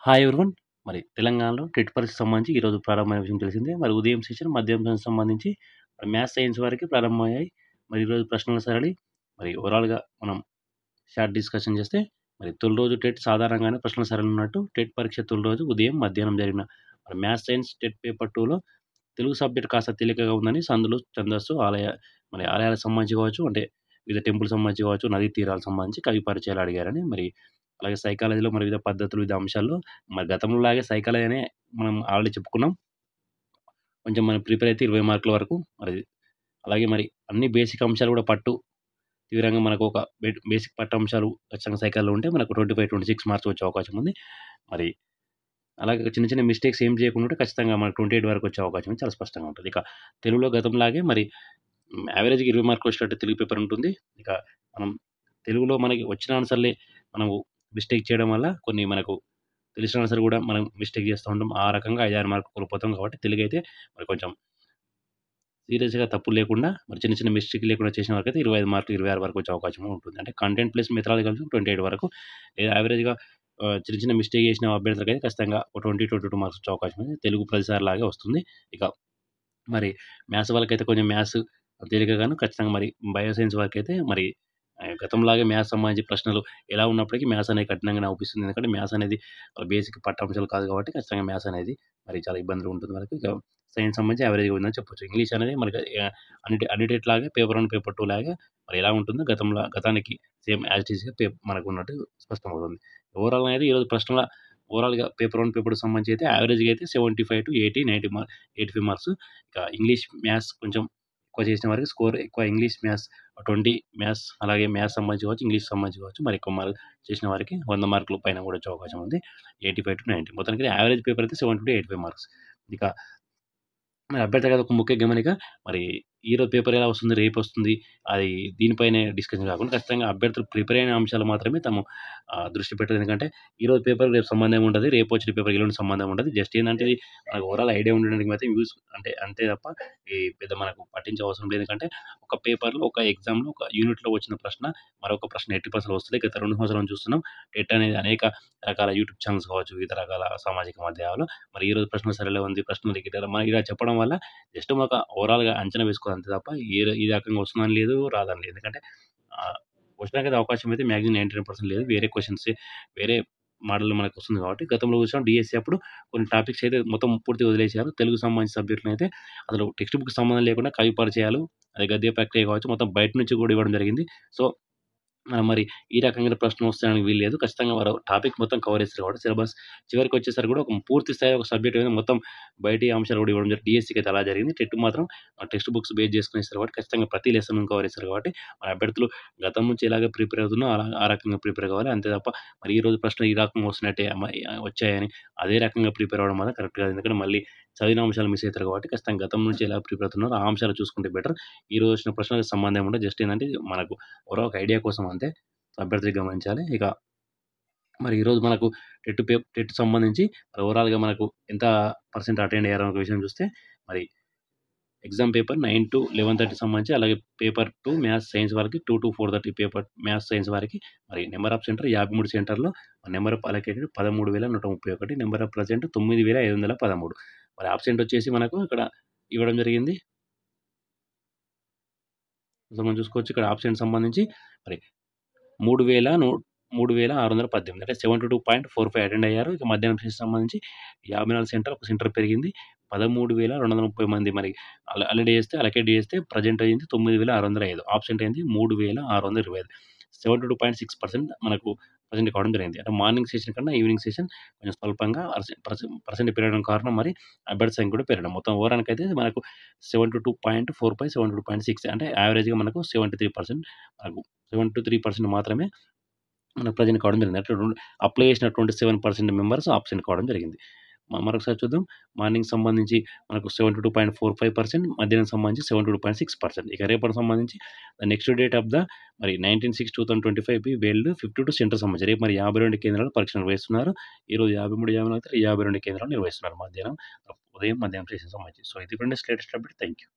Hi everyone. మరి తెలంగాణలో TET పరీక్షకు సంబంధించి ఈరోజు ప్రారంభమైన విషయం తెలిసిందే. మరి ఉదయం సెషన్, మధ్యాహ్నం సంబంధించి మరి మ్యాథ్స్, సైన్స్ వరకి ప్రారంభమయ్యాయి. మరి ఈరోజు ప్రశ్నల సరళి మరి ఓవరాల్‌గా మనం షార్ట్ డిస్కషన్ చేస్తే మరి తొలి రోజు టెట్ సాధారణంగానే ప్రశ్నల సరళి ఉన్నట్టు టెట్ పరీక్ష తొలి రోజు ఉదయం, మధ్యాహ్నం జరిగిన మరి మ్యాథ్స్, సైన్స్ టెట్ పేపర్ 2లో తెలుగు సబ్జెక్ట్ కాస్త తేలికగా ఉందని సందులు, ఛందస్సు, ఆలయాలకు సంబంధించి కావచ్చు, అంటే వివిధ టెంపుల్‌కి సంబంధించి కావచ్చు, నదీ తీరాలకు సంబంధించి కవి పరిచయాలు అడిగారని, మరి అలాగే సైకాలజీలో మరి వివిధ పద్ధతులు, వివిధ అంశాల్లో మరి గతంలో లాగే సైకాలజీ అనే మనం ఆల్రెడీ చెప్పుకున్నాం. కొంచెం మనం ప్రిపేర్ అయితే 20 మార్కుల వరకు మరి అలాగే మరి అన్ని బేసిక్ అంశాలు కూడా తీవ్రంగా మనకు ఒక బేసిక్ పట్టు అంశాలు ఖచ్చితంగా సైకాలజీలో ఉంటే మనకు 25, 26 మార్క్స్ వచ్చే అవకాశం ఉంది. మరి అలాగే చిన్న చిన్న మిస్టేక్స్ ఏం చేయకుండా ఉంటే ఖచ్చితంగా మనకు 28 వరకు వచ్చే అవకాశం చాలా స్పష్టంగా ఉంటది. ఇక తెలుగులో గతంలాగే మరి యావరేజ్‌గా 20 మార్కులు వచ్చేటట్టు తెలుగు పేపర్ ఉంటుంది. ఇక మనం తెలుగులో మనకి వచ్చిన ఆన్సర్‌లే మనము మిస్టేక్ చేయడం వల్ల కొన్ని మనకు తెలిసిన ఆన్సర్ కూడా మనం మిస్టేక్ చేస్తూ ఉంటాం. ఆ రకంగా 5, 6 మార్కులు కోల్పోతాం కాబట్టి తెలుగైతే మరి కొంచెం సీరియస్‌గా తప్పులు లేకుండా మరి చిన్న చిన్న మిస్టేక్ లేకుండా చేసిన వారికైతే 25 మార్కులు, 26 వరకు వచ్చే అవకాశం ఉంటుంది. అంటే కంటెంట్ ప్లస్ మెథడాలజీ కలిపి 28 వరకు లేదా యావరేజ్‌గా చిన్న చిన్న మిస్టేక్ చేసిన అభ్యర్థులకైతే ఖచ్చితంగా ఒక 20, 22 మార్క్స్ వచ్చే అవకాశం ఉంది. తెలుగు ప్రతిసారిలాగే వస్తుంది. ఇక మరి మ్యాథ్స్ వాళ్ళకైతే కొంచెం మ్యాథ్స్ తేలికగాను, ఖచ్చితంగా మరి బయో సైన్స్ వరకైతే మరి గతంలాగే మ్యాథ్స్ సంబంధించి ప్రశ్నలు ఎలా ఉన్నప్పటికీ మ్యాథ్స్ అనేది కఠినంగానే అవుపిస్తుంది. ఎందుకంటే మ్యాథ్స్ అనేది బేసిక్ పట్టాంశాలు కాదు కాబట్టి ఖచ్చితంగా మ్యాథ్స్ అనేది మరి చాలా ఇబ్బందులు ఉంటుంది వాళ్ళకి. ఇక సైన్స్ సంబంధించి యావరేజ్‌గా ఉందని చెప్పొచ్చు. ఇంగ్లీష్ అనేది మనకి అన్నిటిలాగే పేపర్ 1, పేపర్ 2 లాగా మరి ఎలా ఉంటుందో గతానికి సేమ్ యాజ్ ఇట్ ఈస్‌గా మనకున్నట్టు స్పష్టమవుతుంది. ఓవరాల్ అనేది ఈరోజు ప్రశ్నల ఓవరాల్‌గా పేపర్ 1, పేపర్ 2 సంబంధించి అయితే యావరేజ్‌గా అయితే 75-80, 85 మార్క్స్. ఇక ఇంగ్లీష్, మ్యాథ్స్ కొంచెం ఎక్కువ చేసిన వారికి స్కోర్ ఎక్కువ. ఇంగ్లీష్, మ్యాథ్స్ 20 మ్యాథ్స్, అలాగే మ్యాథ్స్ సంబంధించి కావచ్చు, ఇంగ్లీష్ సంబంధించి కావచ్చు, మరి ఎక్కువ మార్క్స్ చేసిన వారికి 100 మార్కుల పైన కూడా వచ్చే అవకాశం ఉంది. 85-90 మొత్తానికి యావరేజ్ పేపర్ అయితే 70-85 మార్క్స్. ఇక మరి అభ్యర్థి గారు ఒక ముఖ్య గమనిక, మరి ఈరోజు పేపర్ ఎలా వస్తుంది, రేపొస్తుంది, అది దీనిపైనే డిస్కషన్ కాకుండా ఖచ్చితంగా అభ్యర్థులు ప్రిపేర్ అయిన అంశాలు మాత్రమే తాము దృష్టి పెట్టాలి. ఎందుకంటే ఈరోజు పేపర్ రేపు సంబంధం ఉండదు. రేపు వచ్చిన పేపర్ ఎల్లుండి సంబంధం ఉండదు. జస్ట్ ఏందంటే ఇది మనకు ఓవరాల్ ఐడియా ఉండడానికి మాత్రం అంటే అంతే తప్ప ఈ పెద్ద మనకు పట్టించే అవసరం లేదు. ఎందుకంటే ఒక పేపర్‌లో, ఒక ఎగ్జామ్‌లో, ఒక యూనిట్‌లో వచ్చిన ప్రశ్న మరొక ప్రశ్న 80% వస్తది. గత 2 సంవత్సరాల నుంచి చూస్తున్నాం. టెట్ అనేది అనేక రకాల యూట్యూబ్ ఛానెల్స్ కావచ్చు, వివిధ రకాల సామాజిక మాధ్యమాలు మరి ఈరోజు ప్రశ్న సరళిలో ఉంది, ప్రశ్నలు రిపీటెడ్ ఇలా చెప్పడం వల్ల జస్ట్ ఒక ఓవరాల్‌గా అంచనా వేసుకోవాలి అంతే తప్ప ఈ రకంగా వస్తుందని లేదు, రాదని లేదు. ఎందుకంటే వచ్చడానికైతే అవకాశం అయితే మాక్సిమం 99% లేదు. వేరే క్వెషన్సే వేరే మోడల్‌లో మనకొస్తుంది కాబట్టి గతంలో చూసాం డీఎస్సీ అప్పుడు కొన్ని టాపిక్స్ అయితే మొత్తం పూర్తిగా వదిలేసారు. తెలుగుకు సంబంధించిన సబ్జెక్ట్‌లనైతే అసలు టెక్స్ట్ బుక్‌కి సంబంధం లేకుండా కవి పరిచయాలు, అది గద్య ప్రక్రియ కావచ్చు, మొత్తం బయట నుంచి కూడా ఇవ్వడం జరిగింది. సో మరి ఈ రకంగా ప్రశ్న వస్తానికి వీల్లేదు. ఖచ్చితంగా వారు టాపిక్ మొత్తం కవర్ చేస్తారు కాబట్టి సిలబస్ చివరికొచ్చేసరికి కూడా ఒక పూర్తి స్థాయి ఒక సబ్జెక్ట్ మీద మొత్తం బయటి అంశాలు కూడా ఇవ్వడం జరిగింది. డీఎస్సీకి అయితే అలా జరిగింది. టెట్ మాత్రం టెక్స్ట్ బుక్స్ బేస్ చేసుకొని ఇస్తారు కాబట్టి ఖచ్చితంగా ప్రతి లెసన్ కవర్ చేస్తారు కాబట్టి మన అభ్యర్థులు గతం నుంచి ఎలాగ ప్రిపేర్ అవుతున్నో అలా ఆ రకంగా ప్రిపేర్ కావాలి. అంతే తప్ప మరి ఈ రోజు ప్రశ్నలు ఈ రకంగా వస్తున్నట్టే వచ్చాయని అదే రకంగా ప్రిపేర్ అవ్వడం మాత్రం కరెక్ట్ కాదు. ఎందుకంటే మళ్ళీ చదివిన అంశాలు మిస్ అయితారు కాబట్టి ఖచ్చితంగా గతం నుంచి ఎలా ప్రిపేర్ అవుతున్నారో ఆ అంశాలు చూసుకుంటే బెటర్. ఈరోజు వచ్చిన ప్రశ్నలకు సంబంధం ఉండదు. జస్ట్ ఏందంటే మనకు ఒక ఐడియా కోసం అంతే. అభ్యర్థి గమనించాలి. ఇక మరి ఈరోజు మనకు టెట్ సంబంధించి ఓవరాల్‌గా మనకు ఎంత పర్సెంట్ అటెండ్ అయ్యారో ఒక విషయం చూస్తే మరి ఎగ్జామ్ పేపర్ 9-11:30 సంబంధించి, అలాగే పేపర్ 2 మ్యాథ్స్, సైన్స్ వారికి 2-4:30 పేపర్ మ్యాథ్స్, సైన్స్ వారికి మరి నంబర్ ఆఫ్ సెంటర్ 53 సెంటర్‌లో number of allocated 13,131. Number of present 9,513. మరి ఆబ్సెంట్ వచ్చేసి మనకు ఇక్కడ ఇవ్వడం జరిగింది. సో, మనం చూసుకోవచ్చు ఇక్కడ ఆబ్సెంట్ సంబంధించి మరి 3,618 అంటే 72.45 అటెండ్ అయ్యారు. ఇక మధ్యాహ్నం సెషన్ సంబంధించి 54 సెంటర్, ఒక సెంటర్ పెరిగింది. 13,230 మంది మరి అలొకేట్ చేస్తే ప్రెజెంట్ అయింది 9,605. ఆబ్సెంట్ అయింది 3,625. 72.6% మనకు ప్రెజెంట్ కావడం జరిగింది. అంటే మార్నింగ్ సెషన్ కన్నా ఈవినింగ్ సెషన్ కొంచెం స్వల్పంగా పర్సెంట్ పెరగడం కారణం మరి అభ్యర్థి సంఖ్య కూడా పెరగడం. మొత్తం ఓవరాల్‌కైతే మనకు 72.45, 72.6 అంటే యావరేజ్‌గా మనకు 73% మనకు 73% మాత్రమే మనకు ప్రెజెంట్ కావడం జరిగింది. అంటే అప్లై చేసిన 27% మెంబర్స్ ఆబ్సెంట్ కావడం జరిగింది. మరొకసారి చూద్దాం. మార్నింగ్ సంబంధించి మనకు 72.45%, మధ్యాహ్నం సంబంధించి 72.6%. ఇక రేపటికి సంబంధించి నెక్స్ట్ డేట్ ఆఫ్ ద మరి 19/6/2025 బి హెల్డ్ 52 సెంటర్ సంబంధించి రేపు మరి 52 కేంద్రాలు పరీక్ష నిర్వహిస్తున్నారు. ఈరోజు 53, 54 52 కేంద్రాలు నిర్వహిస్తున్నారు ఉదయం, మధ్యాహ్నం సెషన్ సంబంధించి. సో, ఇది friends latest update. Thank you.